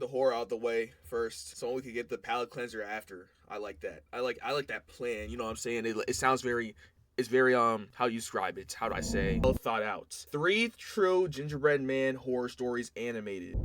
horror out the way first, so we could get the palate cleanser after. I like that. I like that plan. You know what I'm saying? It sounds very. It's very how you describe it? How do I say? Well thought out. 3 true gingerbread man horror stories animated.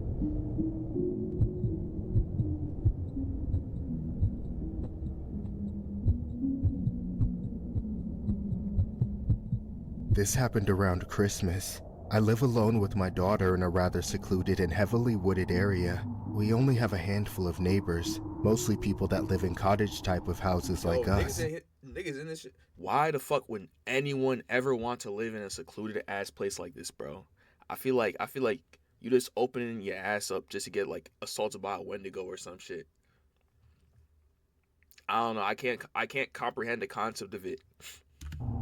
This happened around Christmas. I live alone with my daughter in a rather secluded and heavily wooded area. We only have a handful of neighbors, mostly people that live in cottage type of houses like us. Niggas in this shit. Why the fuck would anyone ever want to live in a secluded ass place like this, bro? I feel like you just opening your ass up just to get like assaulted by a Wendigo or some shit. I don't know. I can't comprehend the concept of it.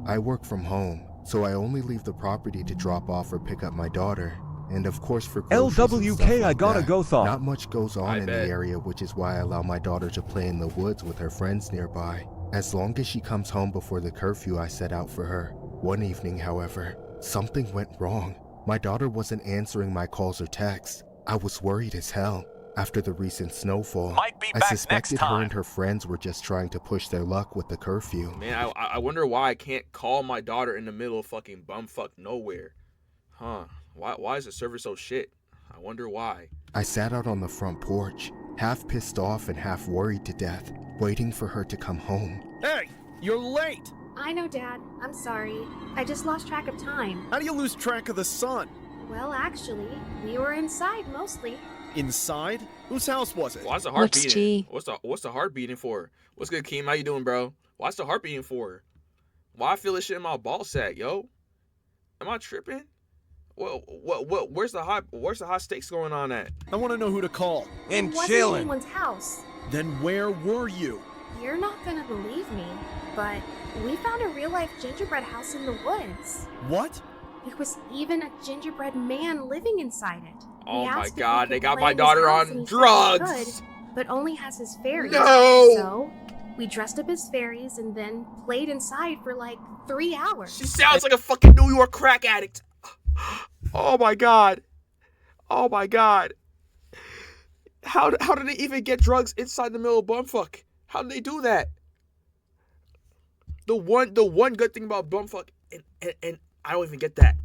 I work from home, so I only leave the property to drop off or pick up my daughter. And of course for groceries and stuff LWK, I like gotta that, go thought. not much goes on in bet. the area, which is why I allow my daughter to play in the woods with her friends nearby. As long as she comes home before the curfew I set out for her. One evening, however, something went wrong. My daughter wasn't answering my calls or texts. I was worried as hell. After the recent snowfall, I suspected her and her friends were just trying to push their luck with the curfew. Man, I wonder why I can't call my daughter in the middle of fucking bumfuck nowhere. Huh. Why is the service so shit? I wonder why. I sat out on the front porch, half pissed off and half worried to death, waiting for her to come home. Hey, you're late! I know, Dad. I'm sorry. I just lost track of time. How do you lose track of the sun? Well, actually, we were inside mostly. Inside? Whose house was it? Why's the heart What's beating? G? What's the heart beating for? What's good, Keem? How you doing, bro? Why's the heart beating for? Why I feel this shit in my ball sack, yo? Am I tripping? Where's the hot stakes going on at? I want to know who to call. It wasn't anyone's house. Then where were you? You're not gonna believe me, but we found a real-life gingerbread house in the woods. What? There was even a gingerbread man living inside it. Oh We my asked if we God, could they got play my in his daughter house, on and he said drugs. he could, but only has his fairies. No! So we dressed up as fairies and then played inside for like 3 hours. She sounds like a fucking New York crack addict. Oh my God. Oh my God. How did they even get drugs inside the middle of bumfuck? How did they do that? The one good thing about bumfuck, and I don't even get that.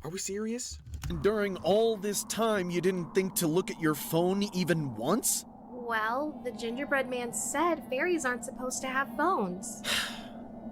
Are we serious? And during all this time, you didn't think to look at your phone even once? Well, the gingerbread man said fairies aren't supposed to have phones.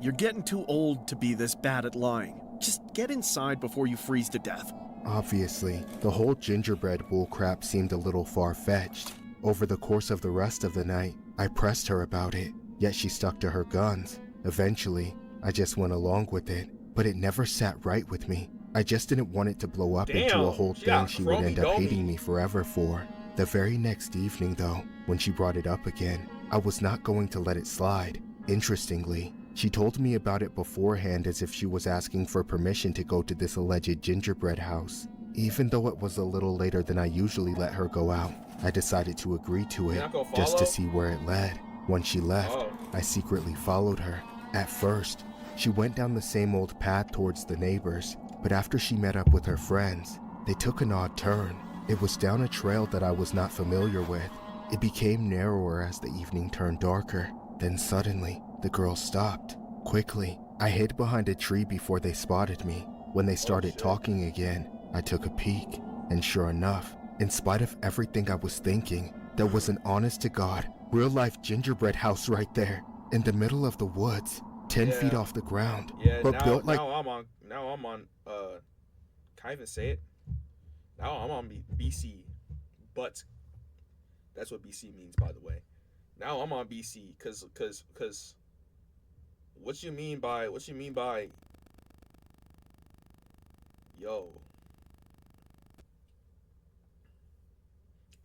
You're getting too old to be this bad at lying. Just get inside before you freeze to death. Obviously, the whole gingerbread bullcrap seemed a little far-fetched. Over the course of the rest of the night, I pressed her about it, yet she stuck to her guns. Eventually, I just went along with it, but it never sat right with me. I just didn't want it to blow up into a whole thing she would end up hating me forever for. The very next evening, though, when she brought it up again, I was not going to let it slide. Interestingly, she told me about it beforehand as if she was asking for permission to go to this alleged gingerbread house. Even though it was a little later than I usually let her go out, I decided to agree to it just to see where it led. When she left, I secretly followed her. At first, she went down the same old path towards the neighbors, but after she met up with her friends, they took an odd turn. It was down a trail that I was not familiar with. It became narrower as the evening turned darker. Then suddenly, the girls stopped. Quickly, I hid behind a tree before they spotted me. When they started talking again, I took a peek, and sure enough, in spite of everything I was thinking, there was an honest-to-God, real-life gingerbread house right there, in the middle of the woods, 10 feet off the ground, but built like... Now I'm on, can I even say it? Now I'm on BC, but that's what BC means, by the way. Now I'm on BC, cause what you mean by, yo,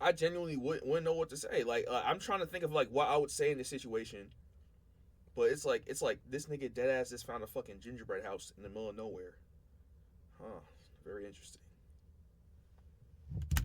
I genuinely wouldn't know what to say. Like, I'm trying to think of like what I would say in this situation, but it's like this nigga dead ass just found a fucking gingerbread house in the middle of nowhere. Huh, very interesting.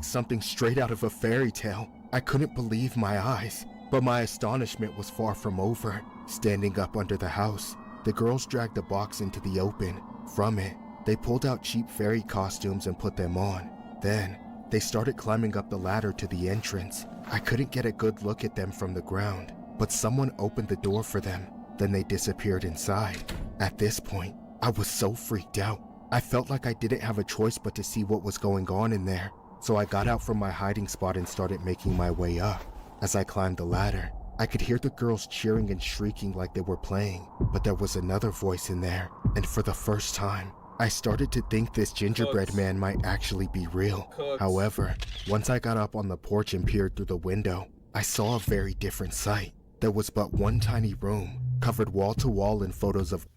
Something straight out of a fairy tale. I couldn't believe my eyes, but my astonishment was far from over. Standing up under the house, the girls dragged a box into the open. From it, they pulled out cheap fairy costumes and put them on. Then, They started climbing up the ladder to the entrance. I couldn't get a good look at them from the ground, but someone opened the door for them. Then they disappeared inside. At this point, I was so freaked out. I felt like I didn't have a choice but to see what was going on in there. So I got out from my hiding spot and started making my way up. As I climbed the ladder, I could hear the girls cheering and shrieking like they were playing, but there was another voice in there, and for the first time, I started to think this gingerbread man might actually be real. However, once I got up on the porch and peered through the window, I saw a very different sight. There was but one tiny room, covered wall to wall in photos of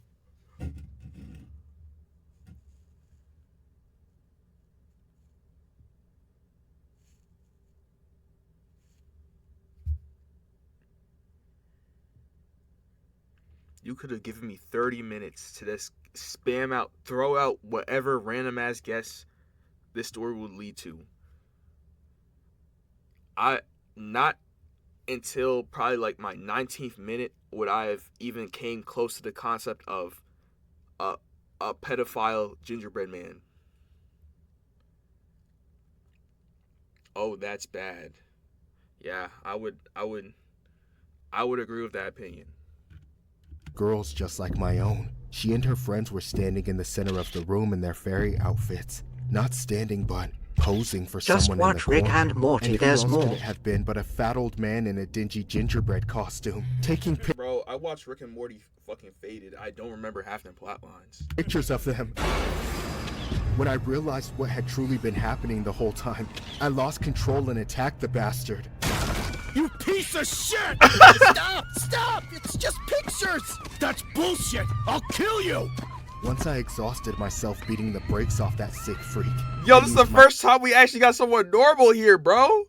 You could have given me 30 minutes to just spam out, throw out whatever random ass guess this story would lead to. Not until probably like my 19th minute would I have even came close to the concept of a pedophile gingerbread man. Oh, that's bad. Yeah, I would agree with that opinion. girls just like my own. She and her friends were standing in the center of the room in their fairy outfits. Not standing, but posing for Just someone watch in the Rick corner. and Morty, who there's else more. could it have been but a fat old man in a dingy gingerbread costume, taking Bro, I watched Rick and Morty fucking Faded. I don't remember half them plot lines. pictures of them. When I realized what had truly been happening the whole time, I lost control and attacked the bastard. You piece of shit! Stop! It's just pictures! That's bullshit! I'll kill you! Once I exhausted myself beating the brakes off that sick freak. Yo, I this is the used my first time we actually got someone normal here, bro.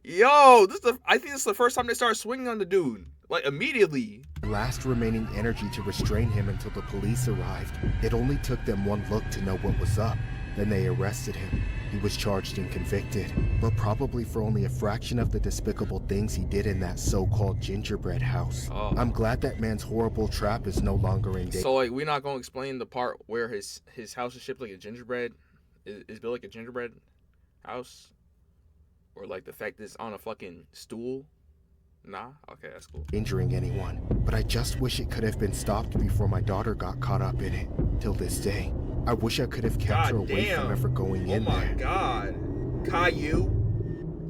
Yo, I think this is the first time they started swinging on the dude. Like, immediately. last remaining energy to restrain him until the police arrived. It only took them one look to know what was up. Then they arrested him. He was charged and convicted, but probably for only a fraction of the despicable things he did in that so-called gingerbread house. Oh. I'm glad that man's horrible trap is no longer in danger. So, like, we're not going to explain the part where his house is shaped like a gingerbread? Is built like a gingerbread house? Or, like, the fact that it's on a fucking stool? Nah? Okay, that's cool. Injuring anyone, but I just wish it could have been stopped before my daughter got caught up in it. Till this day, I wish I could have kept her away from ever going in there. God. Caillou?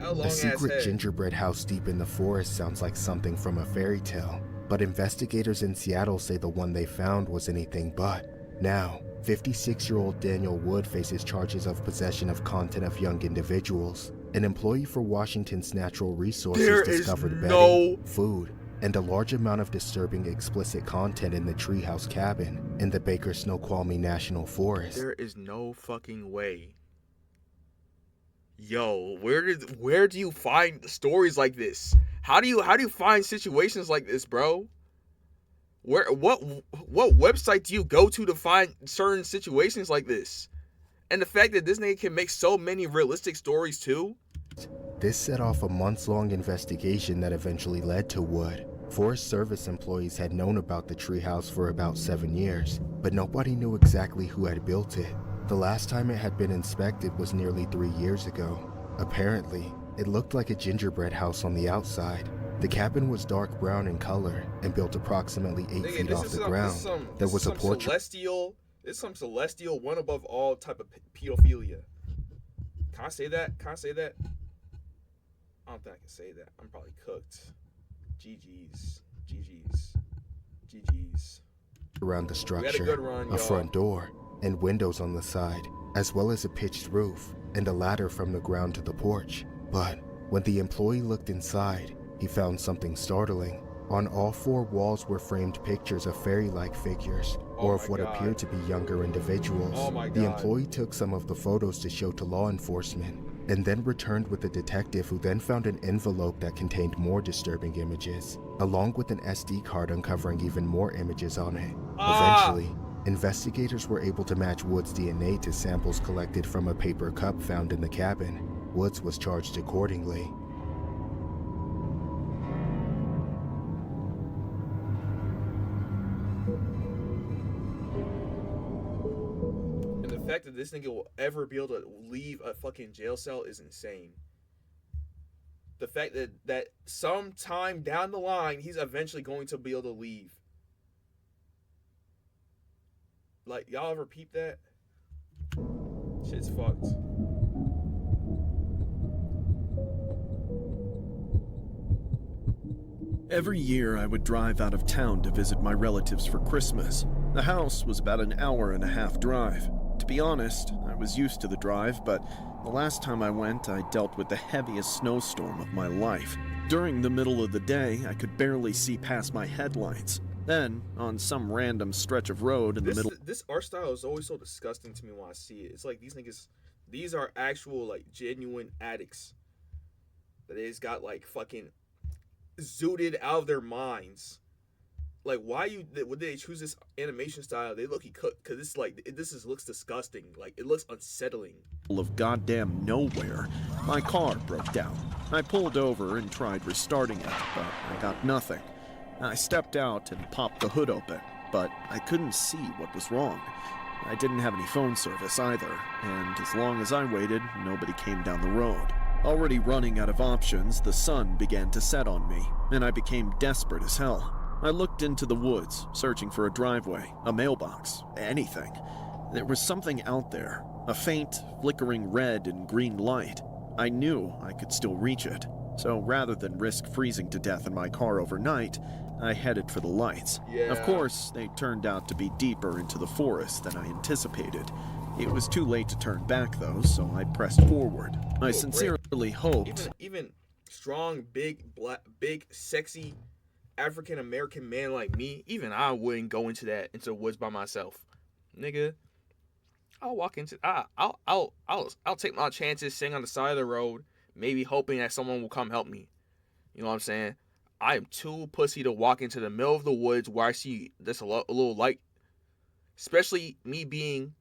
How long A secret gingerbread house deep in the forest sounds like something from a fairy tale, but investigators in Seattle say the one they found was anything but. Now, 56-year-old Daniel Wood faces charges of possession of content of young individuals. An employee for Washington's Natural Resources There is discovered no- bedding, food, and a large amount of disturbing explicit content in the treehouse cabin in the Baker Snoqualmie National Forest. There is no fucking way. Yo, where do you find stories like this? How do you find situations like this, bro? What website do you go to find certain situations like this? And the fact that this nigga can make so many realistic stories too. This set off a months-long investigation that eventually led to Wood. Forest Service employees had known about the treehouse for about 7 years, but nobody knew exactly who had built it. The last time it had been inspected was nearly 3 years ago. Apparently, it looked like a gingerbread house on the outside. The cabin was dark brown in color and built approximately 8 feet off the ground. There was a porch. It's some celestial one above all type of pedophilia. Can I say that? I don't think I can say that. I'm probably cooked. GG's. Around the We structure, had a good run, a y'all. front door, and windows on the side, as well as a pitched roof and a ladder from the ground to the porch. But when the employee looked inside, he found something startling. On all 4 walls were framed pictures of fairy-like figures, Oh or of my what God. appeared to be younger individuals. Oh my The God. employee took some of the photos to show to law enforcement, and then returned with a detective who then found an envelope that contained more disturbing images, along with an SD card uncovering even more images on it. Eventually, investigators were able to match Wood's DNA to samples collected from a paper cup found in the cabin. Woods was charged accordingly. And the fact that this nigga will ever be able to leave a fucking jail cell is insane. The fact that sometime down the line, he's eventually going to be able to leave. Like, y'all ever peep that? Shit's fucked. Every year I would drive out of town to visit my relatives for Christmas. The house was about an hour and a half drive. To be honest, I was used to the drive, but the last time I went, I dealt with the heaviest snowstorm of my life. During the middle of the day, I could barely see past my headlights. Then, on some random stretch of road in the middle... This art style is always so disgusting to me when I see it. It's like these niggas, these are actual, like, genuine addicts. That they just got, like, fucking zooted out of their minds. Like, would they choose this animation style? They look cook, because it's like, looks disgusting. Like, it looks unsettling. Of goddamn nowhere, my car broke down. I pulled over and tried restarting it, but I got nothing. I stepped out and popped the hood open, but I couldn't see what was wrong. I didn't have any phone service either, and as long as I waited, nobody came down the road. Already running out of options, the sun began to set on me, and I became desperate as hell. I looked into the woods, searching for a driveway, a mailbox, anything. There was something out there, a faint, flickering red and green light. I knew I could still reach it, so rather than risk freezing to death in my car overnight, I headed for the lights. Yeah. Of course, they turned out to be deeper into the forest than I anticipated. It was too late to turn back, though, so I pressed forward. I sincerely hoped... Even strong, big, sexy African-American man like me, even I wouldn't go into the woods by myself. Nigga, I'll walk into... I'll take my chances sitting on the side of the road, maybe hoping that someone will come help me. You know what I'm saying? I am too pussy to walk into the middle of the woods where I see this a little light. Especially me being...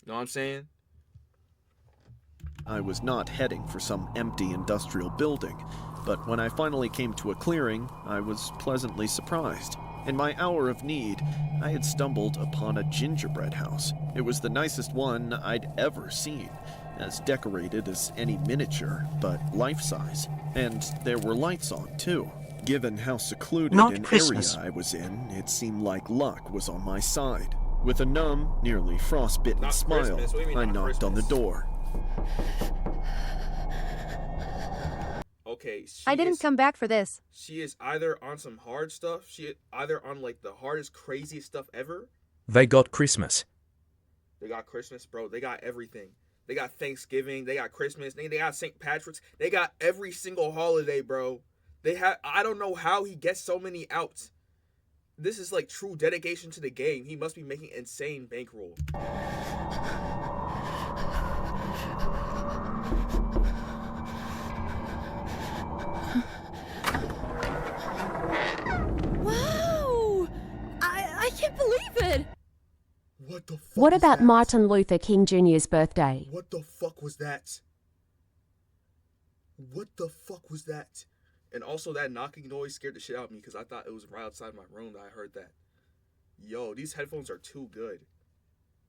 You know what I'm saying? I was not heading for some empty industrial building, but when I finally came to a clearing, I was pleasantly surprised. In my hour of need, I had stumbled upon a gingerbread house. It was the nicest one I'd ever seen, as decorated as any miniature, but life-size. And there were lights on, too. Given how secluded an area I was in, it seemed like luck was on my side. With a numb, nearly frostbitten smile, I knocked on the door. Okay, I didn't come back for this. She is either on some hard stuff, she is either on like the hardest, craziest stuff ever. They got Christmas. They got Christmas, bro. They got everything. They got Thanksgiving. They got Christmas. They got St. Patrick's. They got every single holiday, bro. They have. I don't know how he gets so many out. This is like true dedication to the game. He must be making insane bankroll. Wow! I can't believe it! What the fuck? What about that? Martin Luther King Jr.'s birthday? What the fuck was that? What the fuck was that? And also that knocking noise scared the shit out of me because I thought it was right outside my room that I heard that. Yo, these headphones are too good.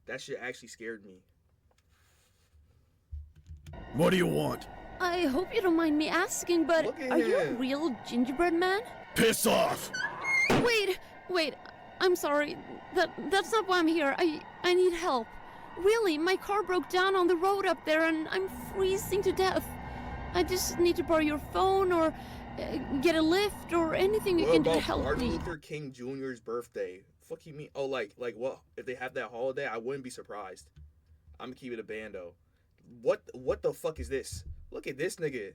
That shit actually scared me. What do you want? I hope you don't mind me asking, but Look at are you a him. real gingerbread man? Piss off! Wait, I'm sorry. That's not why I'm here. I need help. Really, my car broke down on the road up there and I'm freezing to death. I just need to borrow your phone or get a lift or anything you What can do to about help Martin me. Luther King Jr.'s birthday? Fuck you mean? Oh, like what? If they have that holiday, I wouldn't be surprised. I'm gonna keep it a bando. What the fuck is this? Look at this nigga.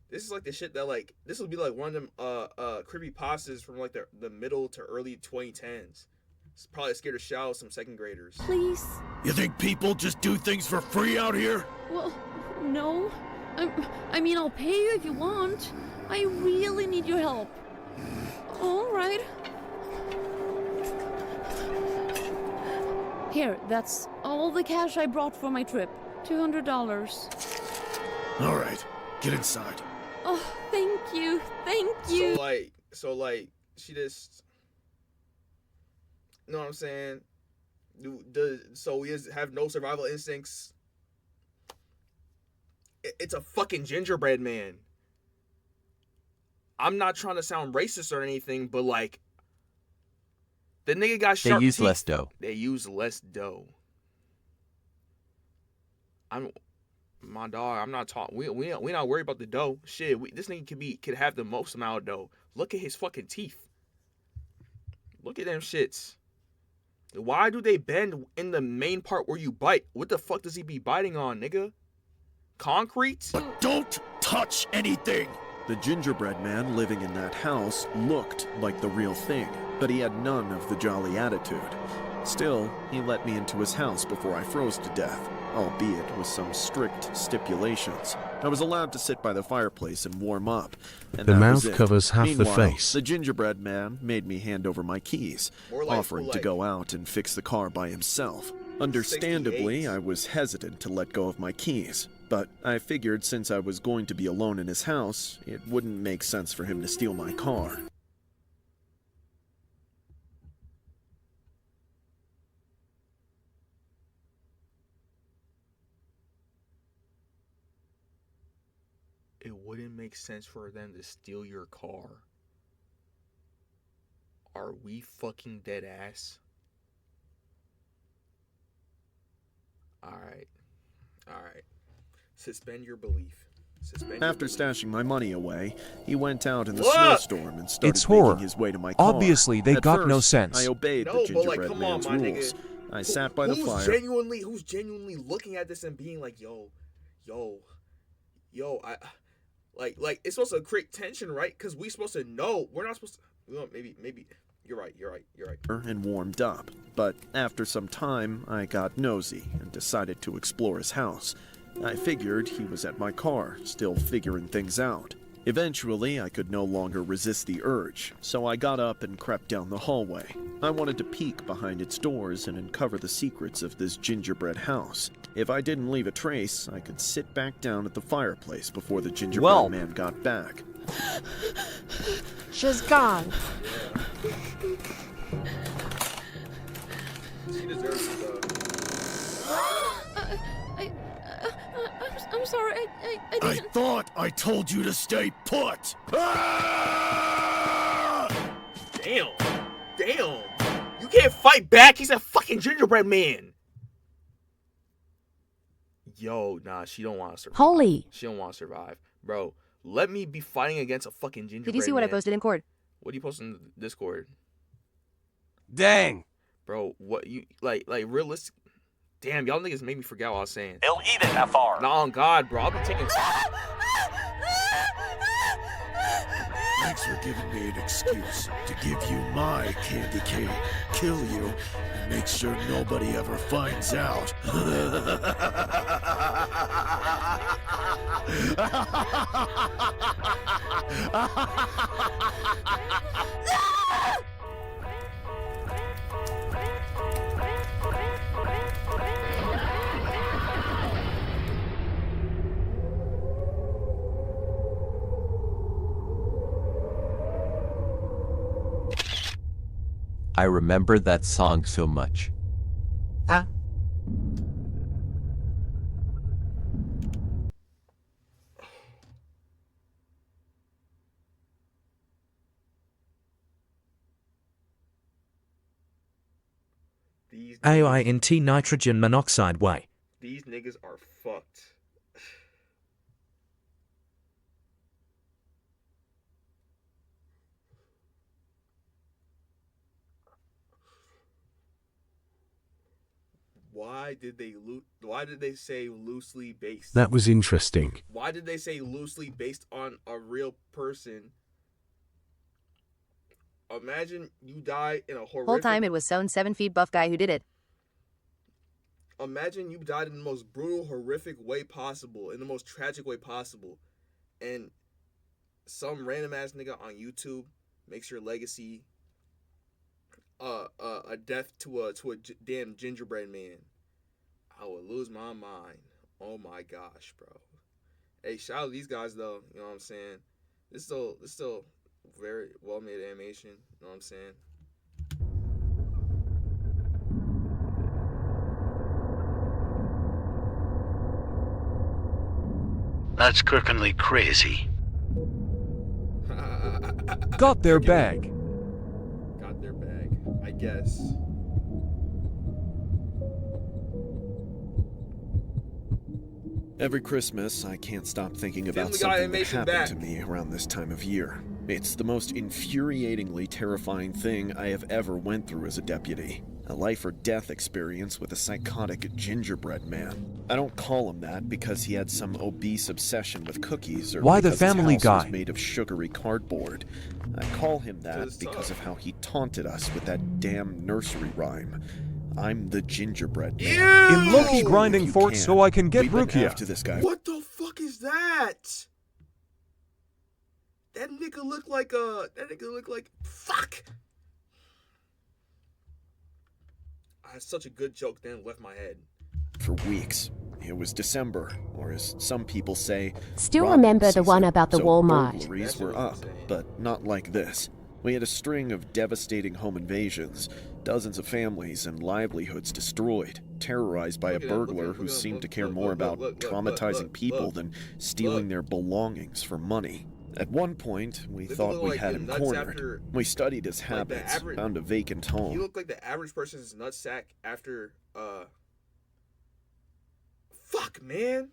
This is like the shit that like this would be like one of them creepypastas from like the middle to early 2010s. It's probably scared to shit out of some second graders. Please? You think people just do things for free out here? Well, no. I mean, I'll pay you if you want. I really need your help. All right. Here, that's all the cash I brought for my trip. $200. All right, get inside. Oh, thank you. Thank you. So like she just You know what I'm saying? So he have no survival instincts. It's a fucking gingerbread man. I'm not trying to sound racist or anything, but like, the nigga got They sharp use teeth. less dough. They use less dough. My dog. I'm not talking. We not worried about the dough. Shit, this nigga could have the most amount of dough. Look at his fucking teeth. Look at them shits. Why do they bend in the main part where you bite? What the fuck does he be biting on, nigga? Concrete? But don't touch anything! The gingerbread man living in that house looked like the real thing, but he had none of the jolly attitude. Still, he let me into his house before I froze to death, albeit with some strict stipulations. I was allowed to sit by the fireplace and warm up, and The that mouth was it. covers half the Meanwhile, face. the gingerbread man made me hand over my keys, More like- offering more to like- go out and fix the car by himself. Understandably, 68. I was hesitant to let go of my keys, but I figured since I was going to be alone in his house, it wouldn't make sense for him to steal my car. It wouldn't make sense for them to steal your car. Are we fucking dead ass? Alright. Alright. Suspend your belief. Suspend your After belief. stashing my money away, he went out in the Look! snowstorm and started It's horror. making his way to my car. Obviously, they At got no first, sense. I obeyed No, the but, like, gingerbread come on, man's my nigga. rules. I sat by the fire. Who's genuinely looking at this and being like, yo, I like it's supposed to create tension, right? Because we supposed to know. We're not supposed to. Well, maybe you're right. And warmed up. But after some time, I got nosy and decided to explore his house. I figured he was at my car, still figuring things out. Eventually, I could no longer resist the urge, so I got up and crept down the hallway. I wanted to peek behind its doors and uncover the secrets of this gingerbread house. If I didn't leave a trace, I could sit back down at the fireplace before the gingerbread man got back. She's gone. She deserves it, though. I'm sorry. I I didn't. thought I told you to stay put! Ah! Damn. You can't fight back. He's a fucking gingerbread man. Yo, nah, she don't want to survive. Holy. She don't want to survive, bro. Let me be fighting against a fucking gingerbread. Did you see what I man. posted in Cord? What do you post in Discord, Dang. bro? What you like realistic? Damn, y'all niggas made me forget what I was saying. They'll eat it, FR. Nah, on God, bro. I'll be taking. Thanks for giving me an excuse to give you my candy cane, kill you, and make sure nobody ever finds out. I remember that song so much. These AINT nitrogen monoxide way. These niggas are fucked. Why did they say loosely based? That was interesting. Why did they say loosely based on a real person? Imagine you die in a horrific. Whole time it was some 7 feet buff guy who did it. Imagine you died in the most brutal, horrific way possible, in the most tragic way possible, and some random ass nigga on YouTube makes your legacy a death to a damn gingerbread man. I would lose my mind. Oh my gosh, bro. Hey, shout out to these guys though. You know what I'm saying? This still very well made animation. You know what I'm saying? That's crookedly crazy. Got their bag. Got their bag, I guess. Every Christmas, I can't stop thinking about Family Guy something that animation happened back. to me around this time of year. It's the most infuriatingly terrifying thing I have ever went through as a deputy. A life or death experience with a psychotic gingerbread man. I don't call him that because he had some obese obsession with cookies or Why the because his Family house Guy? was made of sugary cardboard. I call him that It's because tough. of how he taunted us with that damn nursery rhyme. I'm the gingerbread man. Ew! In Loki If grinding you forks so I can get we've been Rukia. after this guy. What the fuck is that? That nigga look like fuck. I had such a good joke then left my head. For weeks. It was December, or as some people say, Still robbing remember the season. one about the So Walmart. burglaries That's were what I'm up, saying. but not like this. We had a string of devastating home invasions, dozens of families and livelihoods destroyed, terrorized by a Look at him, look at burglar him, who look at him, seemed to look, care look, more look, about look, look, traumatizing look, people look, than stealing look. their belongings for money. At one point, we They thought look we like had the him nuts cornered. after- We studied his like the habits, average- found a vacant You home. look like the average person's nutsack after fuck, man.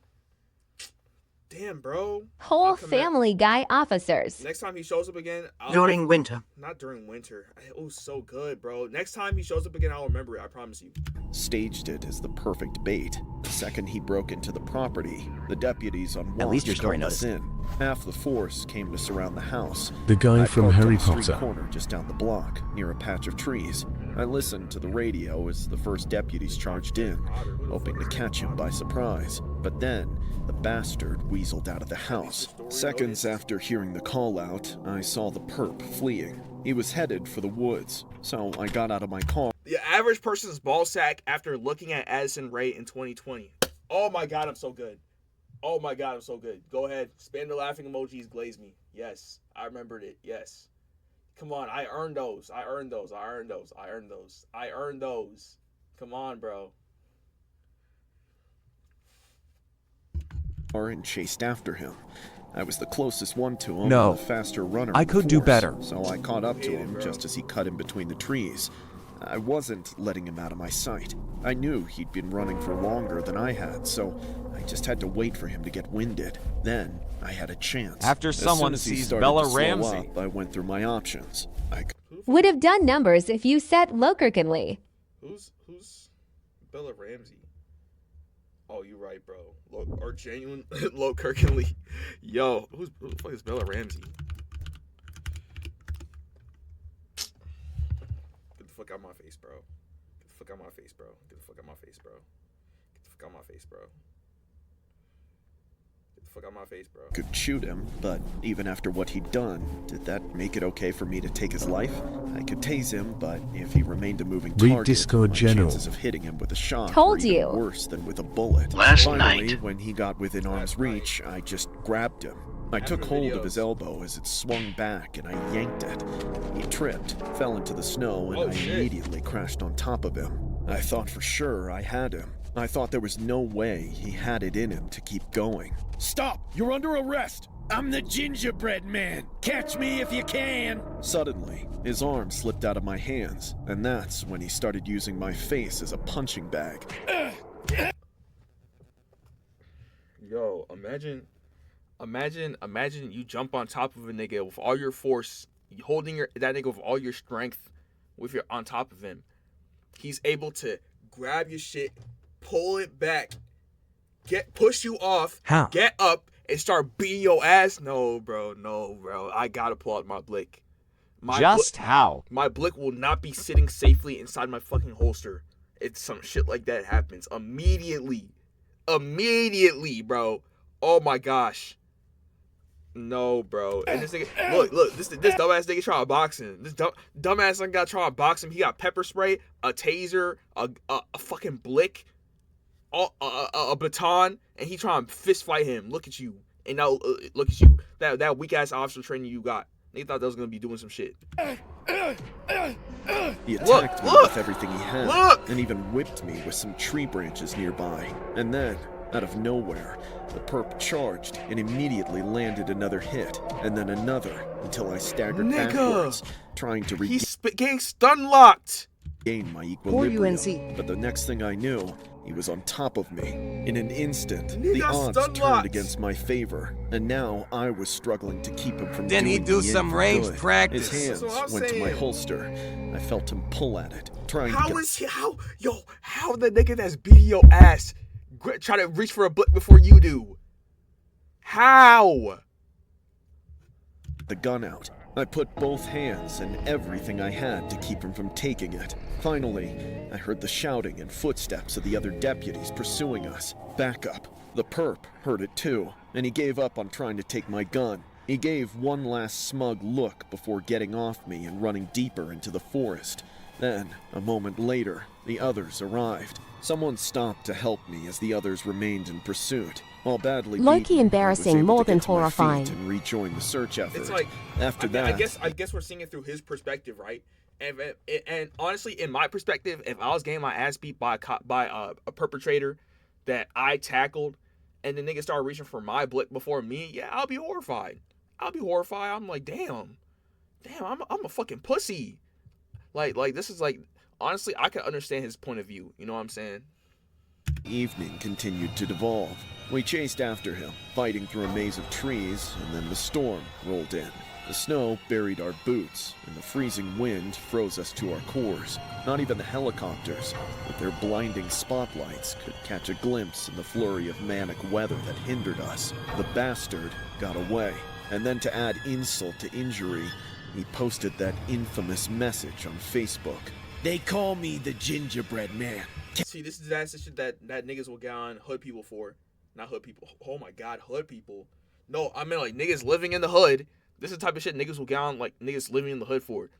Damn, bro. Whole I'll come back. Family Guy officers. Next time he shows up again, During winter. Not during winter. It was so good, bro. Next time he shows up again, I'll remember it. I promise you. Staged it as the perfect bait. The second he broke into the property, the deputies on watch At least your story called us in. Half the force came to surround the house. The guy I from parked on Harry the street Potter. corner just down the block, near a patch of trees. I listened to the radio as the first deputies charged in, hoping to catch him by surprise. But then, the bastard weaseled out of the house. Seconds after hearing the call out, I saw the perp fleeing. He was headed for the woods, so I got out of my car. The average person's ball sack after looking at Addison Rae in 2020. Oh my god, I'm so good. Oh my god, I'm so good. Go ahead. Spam the laughing emojis, glaze me. Yes, I remembered it. Yes. Come on, I earned those. I earned those. I earned those. I earned those. I earned those. Come on, bro. And chased after him. I was the closest one to him, No. and the faster runner. I in the could do force, better. So I caught up to Yeah, him bro. just as he cut in between the trees. I wasn't letting him out of my sight. I knew he'd been running for longer than I had, so I just had to wait for him to get winded. Then I had a chance. After As someone soon as he sees started Bella to slow Ramsey. up, I went through my options. Would have done numbers if you said Lokerkinley. Who's Bella Ramsey? Oh, you right, bro. Or genuine Low Kirklandly. Yo, who the fuck is Bella Ramsey? Get the fuck out my face, bro. Get the fuck out my face, bro. Get the fuck out my face, bro. Get the fuck out my face, bro. Get the fuck out my face, bro. Could shoot him, but even after what he'd done, did that make it okay for me to take his life? I could tase him, but if he remained a moving Read target, Discord my General. chances of hitting him with a shot Told were even you. worse than with a bullet. Last Finally, night. when he got within arm's reach, I just grabbed him. I took After hold of videos. his elbow as it swung back, and I yanked it. He tripped, fell into the snow, and Oh, I shit. immediately crashed on top of him. I thought for sure I had him. I thought there was no way he had it in him to keep going. Stop! You're under arrest! I'm the gingerbread man! Catch me if you can! Suddenly, his arm slipped out of my hands, and that's when he started using my face as a punching bag. Yo, imagine you jump on top of a nigga with all your force, you holding that nigga with all your strength, with your on top of him. He's able to grab your shit, pull it back, push you off, How? get up, and start beating your ass. No, bro. I gotta pull out my blick. How? My blick will not be sitting safely inside my fucking holster. It's some shit like that happens immediately, bro. Oh my gosh. No, bro. And this nigga, look, this dumbass nigga trying to box him. This dumbass nigga got trying to box him. He got pepper spray, a taser, a fucking blick, a baton, and he trying to fist fight him. Look at you. And now look at you. That weak ass officer training you got. They thought that was gonna be doing some shit. He attacked me look, with everything he had, look. and even whipped me with some tree branches nearby. And then, Out of nowhere, the perp charged and immediately landed another hit, and then another, until I staggered backwards, trying to He's getting stun locked. regain my equilibrium. But the next thing I knew, he was on top of me. In an instant, the odds turned against my favor, and now I was struggling to keep him from doing Then he do some range good. practice. His hands went to my holster. I felt him pull at it, trying to How the nigga that's beating your ass try to reach for a book before you do? How? the gun out. I put both hands and everything I had to keep him from taking it. Finally, I heard the shouting and footsteps of the other deputies pursuing us. Backup. The perp heard it too, and he gave up on trying to take my gun. He gave one last smug look before getting off me and running deeper into the forest. Then, a moment later, the others arrived. Someone stopped to help me as the others remained in pursuit. While badly Loki beaten, embarrassing I was able more to than get to my feet horrifying. and rejoin the search effort. It's like After that, I guess we're seeing it through his perspective, right? And honestly, in my perspective, if I was getting my ass beat by a perpetrator that I tackled, and the nigga started reaching for my blick before me, yeah, I'll be horrified. I'm like, damn, I'm a fucking pussy. Like this is like, honestly, I can understand his point of view. You know what I'm saying? evening continued to devolve. We chased after him, fighting through a maze of trees, and then the storm rolled in. The snow buried our boots, and the freezing wind froze us to our cores. Not even the helicopters, with their blinding spotlights, could catch a glimpse in the flurry of manic weather that hindered us. The bastard got away, and then to add insult to injury, he posted that infamous message on Facebook. They call me the Gingerbread Man. See, this is that's the shit that niggas will get on hood people for. Not hood people. Oh my god, hood people. No, I mean like niggas living in the hood. This is the type of shit niggas will get on like niggas living in the hood for.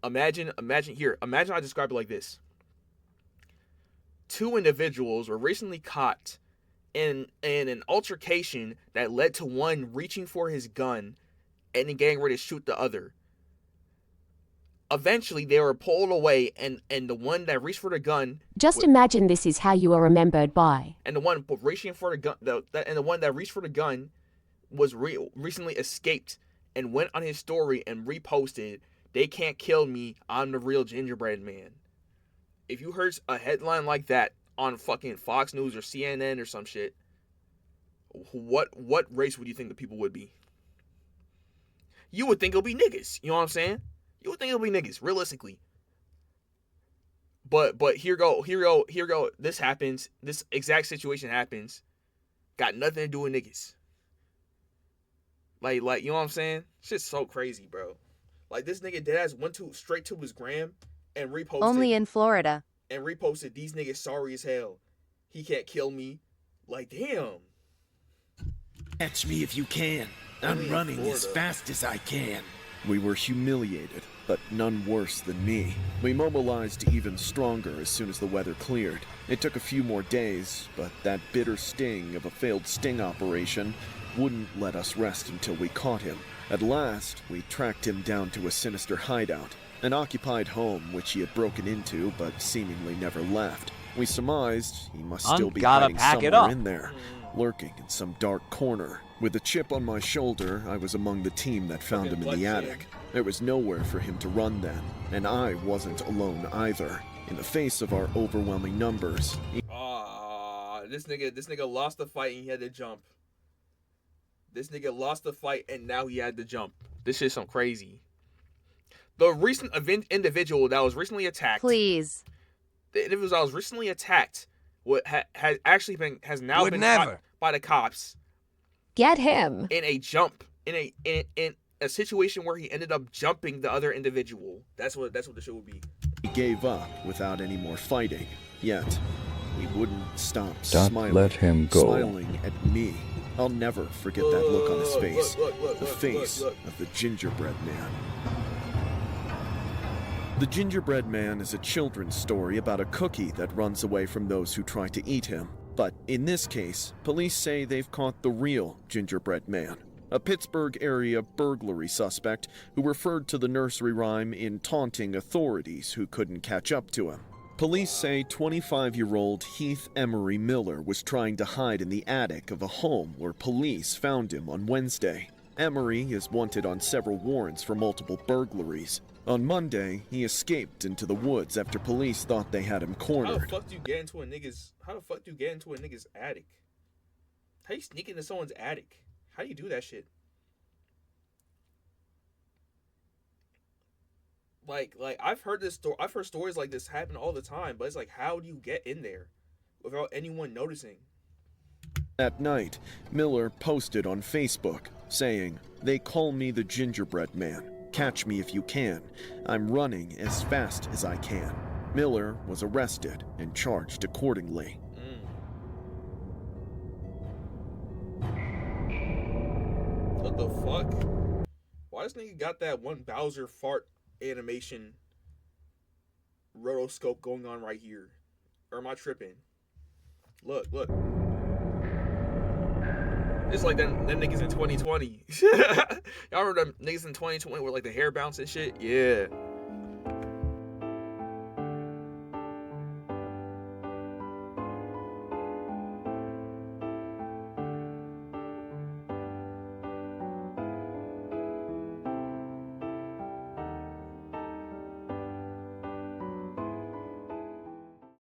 Imagine I describe it like this. 2 individuals were recently caught in an altercation that led to one reaching for his gun and then getting ready to shoot the other. Eventually, they were pulled away, and the one that reached for the gun. Just imagine this is how you are remembered by. And the one reaching for the gun, and the one that reached for the gun, was recently escaped and went on his story and reposted, "They can't kill me. I'm the real Gingerbread Man." If you heard a headline like that on fucking Fox News or CNN or some shit, what race would you think the people would be? You would think it'll be niggas. You know what I'm saying? You would think it'll be niggas, realistically. But here go. This happens. This exact situation happens. Got nothing to do with niggas. Like you know what I'm saying? Shit's so crazy, bro. Like this nigga deadass went straight to his gram and reposted. Only in Florida. And reposted, "These niggas sorry as hell. He can't kill me." Like damn. Catch me if you can. I'm running as fast as I can. We were humiliated, but none worse than me. We mobilized even stronger as soon as the weather cleared. It took a few more days, but that bitter sting of a failed sting operation wouldn't let us rest until we caught him. At last, we tracked him down to a sinister hideout, an occupied home which he had broken into but seemingly never left. We surmised he must still be hiding somewhere in there, lurking in some dark corner. With a chip on my shoulder, I was among the team that found him in the attic. There was nowhere for him to run then, and I wasn't alone either. In the face of our overwhelming numbers, this nigga lost the fight and he had to jump. This nigga lost the fight and now he had to jump. This shit's some crazy. The recent individual that was recently attacked. Please. The individual that was recently attacked has now been caught by the cops. Get him. In a situation where he ended up jumping the other individual. That's what the show would be. He gave up without any more fighting. Yet, he wouldn't stop Don't smiling. let him go. Smiling at me. I'll never forget that look on his face. The face of the Gingerbread Man. The Gingerbread Man is a children's story about a cookie that runs away from those who try to eat him. But in this case, police say they've caught the real Gingerbread Man, a Pittsburgh area burglary suspect who referred to the nursery rhyme in taunting authorities who couldn't catch up to him. Police say 25-year-old Heath Emery Miller was trying to hide in the attic of a home where police found him on Wednesday. Emery is wanted on several warrants for multiple burglaries. On Monday, he escaped into the woods after police thought they had him cornered. How the fuck do you get into a nigga's attic? How you sneak into someone's attic? How do you do that shit? Like I've heard stories like this happen all the time, but it's like, how do you get in there without anyone noticing? That night, Miller posted on Facebook saying, "They call me the Gingerbread Man. Catch me if you can. I'm running as fast as I can." Miller was arrested and charged accordingly. What the fuck? Why this nigga got that one Bowser fart animation rotoscope going on right here? Or am I tripping? Look. It's like them niggas in 2020. Y'all remember them niggas in 2020 with like the hair bounce and shit? Yeah.